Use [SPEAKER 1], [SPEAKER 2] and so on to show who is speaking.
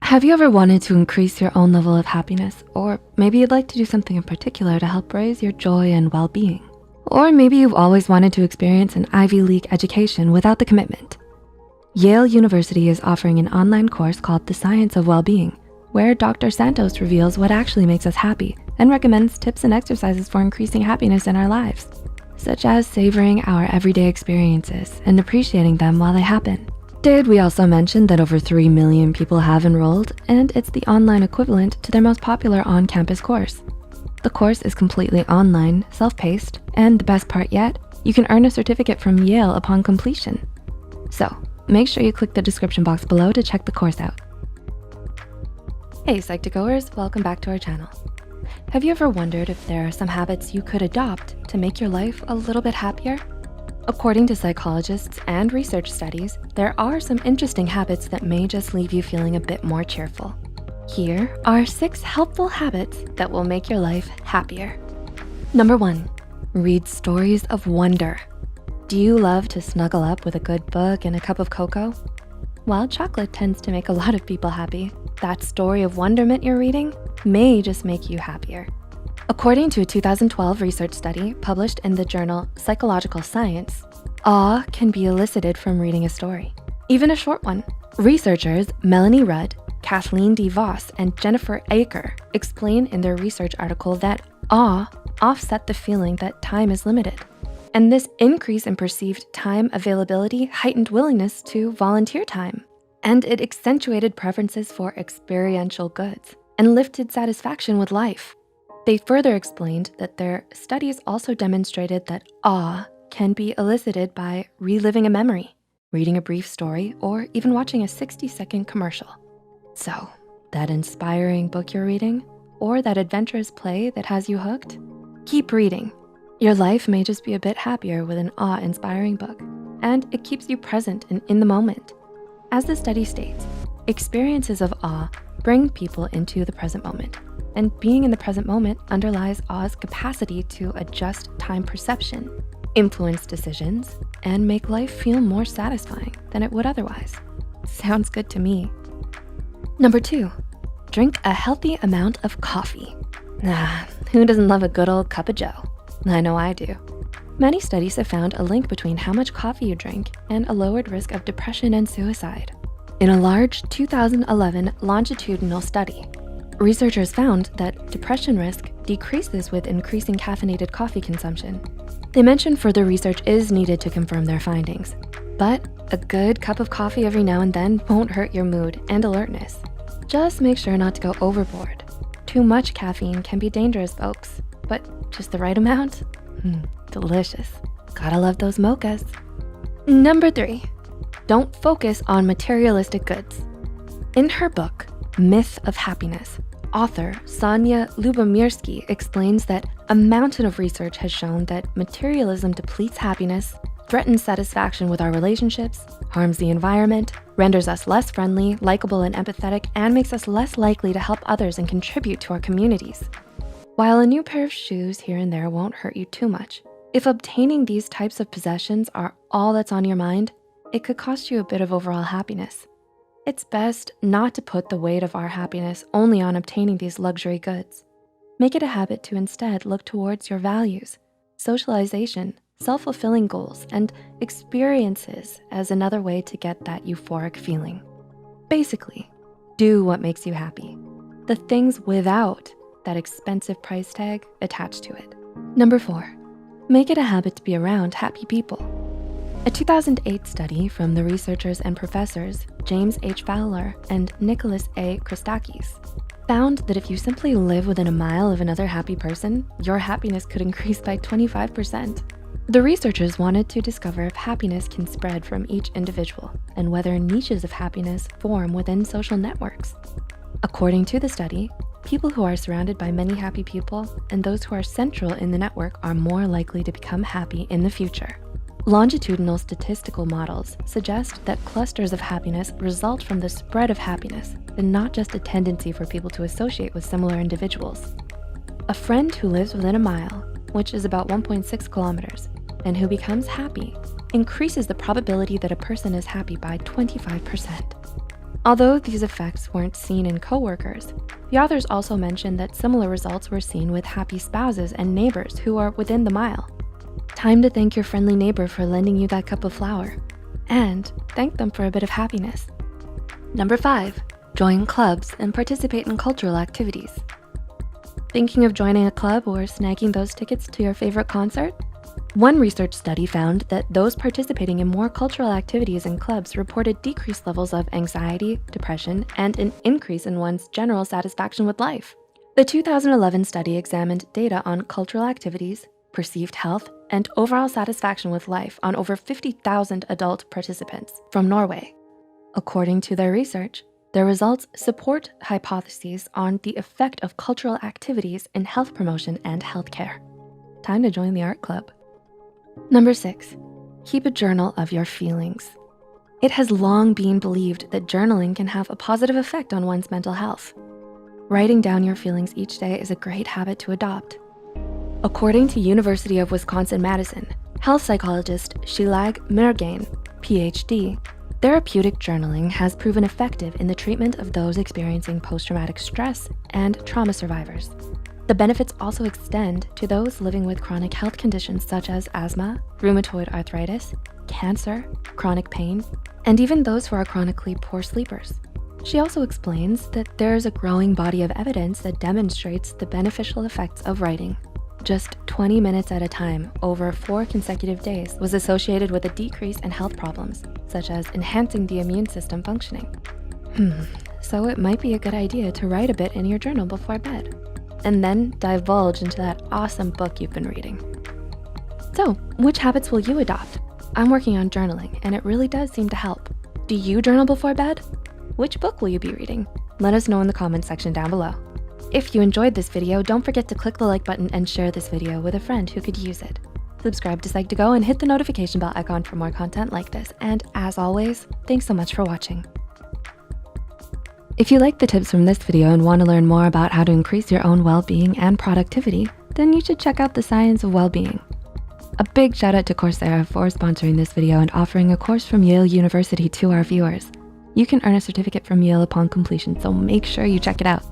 [SPEAKER 1] Have you ever wanted to increase your own level of happiness? Or maybe you'd like to do something in particular to help raise your joy and well-being? Or maybe you've always wanted to experience an Ivy League education without the commitment. Yale University is offering an online course called The Science of Well-Being, where Dr. Santos reveals what actually makes us happy and recommends tips and exercises for increasing happiness in our lives, such as savoring our everyday experiences and appreciating them while they happen. Did we also mention that over 3 million people have enrolled, and it's the online equivalent to their most popular on-campus course. The course is completely online, self-paced, and the best part yet, you can earn a certificate from Yale upon completion. So make sure you click the description box below to check the course out. Hey Psych2Goers, welcome back to our channel. Have you ever wondered if there are some habits you could adopt to make your life a little bit happier? According to psychologists and research studies, there are some interesting habits that may just leave you feeling a bit more cheerful. Here are 6 helpful habits that will make your life happier. Number 1, read stories of wonder. Do you love to snuggle up with a good book and a cup of cocoa? While chocolate tends to make a lot of people happy, that story of wonderment you're reading may just make you happier. According to a 2012 research study published in the journal Psychological Science, awe can be elicited from reading a story, even a short one. Researchers Melanie Rudd, Kathleen D. Voss, and Jennifer Aker explain in their research article that awe offset the feeling that time is limited. And this increase in perceived time availability heightened willingness to volunteer time. And it accentuated preferences for experiential goods and lifted satisfaction with life. They further explained that their studies also demonstrated that awe can be elicited by reliving a memory, reading a brief story, or even watching a 60-second commercial. So, that inspiring book you're reading, or that adventurous play that has you hooked? Keep reading. Your life may just be a bit happier with an awe-inspiring book, and it keeps you present and in the moment. As the study states, experiences of awe bring people into the present moment. And being in the present moment underlies awe's capacity to adjust time perception, influence decisions, and make life feel more satisfying than it would otherwise. Sounds good to me. Number 2, drink a healthy amount of coffee. Who doesn't love a good old cup of joe? I know I do. Many studies have found a link between how much coffee you drink and a lowered risk of depression and suicide. In a large 2011 longitudinal study, researchers found that depression risk decreases with increasing caffeinated coffee consumption. They mentioned further research is needed to confirm their findings, but a good cup of coffee every now and then won't hurt your mood and alertness. Just make sure not to go overboard. Too much caffeine can be dangerous, folks, but just the right amount? Delicious. Gotta love those mochas. Number 3, don't focus on materialistic goods. In her book, Myth of Happiness, author Sonia Lubomirsky explains that a mountain of research has shown that materialism depletes happiness, threatens satisfaction with our relationships, harms the environment, renders us less friendly, likable, and empathetic, and makes us less likely to help others and contribute to our communities. While a new pair of shoes here and there won't hurt you too much, if obtaining these types of possessions are all that's on your mind, it could cost you a bit of overall happiness. It's best not to put the weight of our happiness only on obtaining these luxury goods. Make it a habit to instead look towards your values, socialization, self-fulfilling goals, and experiences as another way to get that euphoric feeling. Basically, do what makes you happy. The things without that expensive price tag attached to it. Number 4, make it a habit to be around happy people. A 2008 study from the researchers and professors James H. Fowler and Nicholas A. Christakis found that if you simply live within a mile of another happy person, your happiness could increase by 25%. The researchers wanted to discover if happiness can spread from each individual and whether niches of happiness form within social networks. According to the study, people who are surrounded by many happy people and those who are central in the network are more likely to become happy in the future. Longitudinal statistical models suggest that clusters of happiness result from the spread of happiness and not just a tendency for people to associate with similar individuals. A friend who lives within a mile, which is about 1.6 kilometers, and who becomes happy increases the probability that a person is happy by 25%. Although these effects weren't seen in coworkers, the authors also mentioned that similar results were seen with happy spouses and neighbors who are within the mile. Time to thank your friendly neighbor for lending you that cup of flour, and thank them for a bit of happiness. Number 5, join clubs and participate in cultural activities. Thinking of joining a club or snagging those tickets to your favorite concert? One research study found that those participating in more cultural activities in clubs reported decreased levels of anxiety, depression, and an increase in one's general satisfaction with life. The 2011 study examined data on cultural activities, perceived health, and overall satisfaction with life on over 50,000 adult participants from Norway. According to their research, their results support hypotheses on the effect of cultural activities in health promotion and healthcare. Time to join the art club. Number 6, keep a journal of your feelings. It has long been believed that journaling can have a positive effect on one's mental health. Writing down your feelings each day is a great habit to adopt. According to University of Wisconsin-Madison, health psychologist Shilag Mirgain, PhD, therapeutic journaling has proven effective in the treatment of those experiencing post-traumatic stress and trauma survivors. The benefits also extend to those living with chronic health conditions such as asthma, rheumatoid arthritis, cancer, chronic pain, and even those who are chronically poor sleepers. She also explains that there's a growing body of evidence that demonstrates the beneficial effects of writing. Just 20 minutes at a time over 4 consecutive days was associated with a decrease in health problems, such as enhancing the immune system functioning. So it might be a good idea to write a bit in your journal before bed, and then divulge into that awesome book you've been reading. So, which habits will you adopt? I'm working on journaling, and it really does seem to help. Do you journal before bed? Which book will you be reading? Let us know in the comments section down below. If you enjoyed this video, don't forget to click the like button and share this video with a friend who could use it. Subscribe to Psych2Go and hit the notification bell icon for more content like this. And as always, thanks so much for watching. If you liked the tips from this video and want to learn more about how to increase your own well-being and productivity, then you should check out The Science of Wellbeing. A big shout out to Coursera for sponsoring this video and offering a course from Yale University to our viewers. You can earn a certificate from Yale upon completion, so make sure you check it out.